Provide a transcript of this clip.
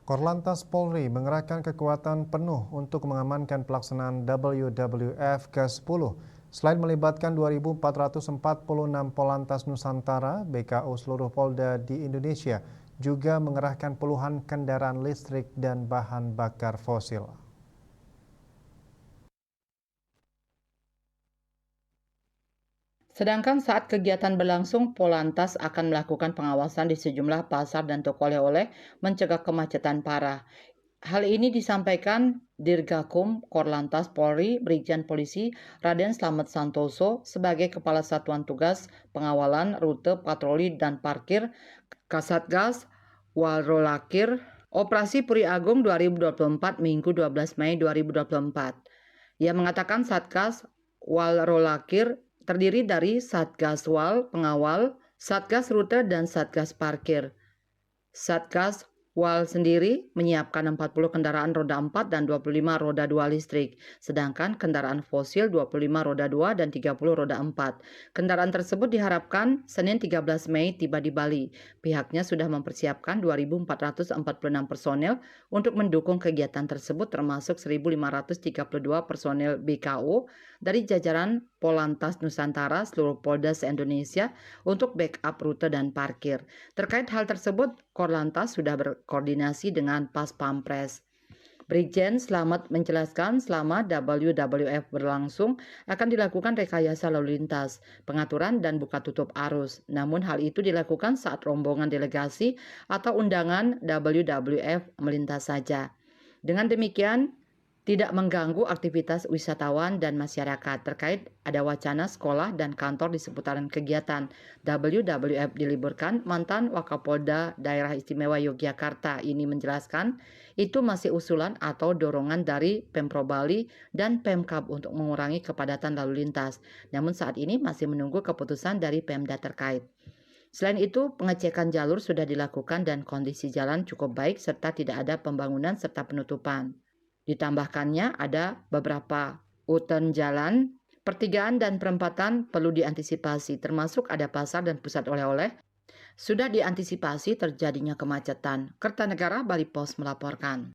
Korlantas Polri mengerahkan kekuatan penuh untuk mengamankan pelaksanaan WWF ke-10. Selain melibatkan 2.446 Polantas Nusantara, BKU seluruh Polda di Indonesia juga mengerahkan puluhan kendaraan listrik dan bahan bakar fosil. Sedangkan saat kegiatan berlangsung, Polantas akan melakukan pengawasan di sejumlah pasar dan toko oleh-oleh mencegah kemacetan parah. Hal ini disampaikan Dirgakum Korlantas Polri Brigjen Polisi Raden Slamet Santoso sebagai Kepala Satuan Tugas Pengawalan Rute Patroli dan Parkir Kasatgas Walrolakir Operasi Puri Agung 2024 Minggu 12 Mei 2024. Ia mengatakan Satgas Walrolakir terdiri dari Satgas Wal Pengawal, Satgas Rute dan Satgas Parkir. Satgas Wal sendiri menyiapkan 40 kendaraan roda 4 dan 25 roda 2 listrik, sedangkan kendaraan fosil 25 roda 2 dan 30 roda 4. Kendaraan tersebut diharapkan Senin 13 Mei tiba di Bali. Pihaknya sudah mempersiapkan 2.446 personel untuk mendukung kegiatan tersebut, termasuk 1.532 personel BKU dari jajaran Polantas Nusantara seluruh Polda se-Indonesia untuk backup rute dan parkir. Terkait hal tersebut, Korlantas sudah berkoordinasi dengan Pas Pampres. Brigjen Slamet menjelaskan selama WWF berlangsung akan dilakukan rekayasa lalu lintas, pengaturan dan buka tutup arus. Namun hal itu dilakukan saat rombongan delegasi atau undangan WWF melintas saja. Dengan demikian, tidak mengganggu aktivitas wisatawan dan masyarakat. Terkait ada wacana sekolah dan kantor di seputaran kegiatan WWF diliburkan, mantan Wakapolda Daerah Istimewa Yogyakarta ini menjelaskan itu masih usulan atau dorongan dari Pemprov Bali dan Pemkab untuk mengurangi kepadatan lalu lintas. Namun saat ini masih menunggu keputusan dari Pemda terkait. Selain itu, pengecekan jalur sudah dilakukan dan kondisi jalan cukup baik serta tidak ada pembangunan serta penutupan. Ditambahkannya ada beberapa U-turn jalan, pertigaan dan perempatan perlu diantisipasi, termasuk ada pasar dan pusat oleh-oleh. Sudah diantisipasi terjadinya kemacetan. Kertanegara Bali Pos melaporkan.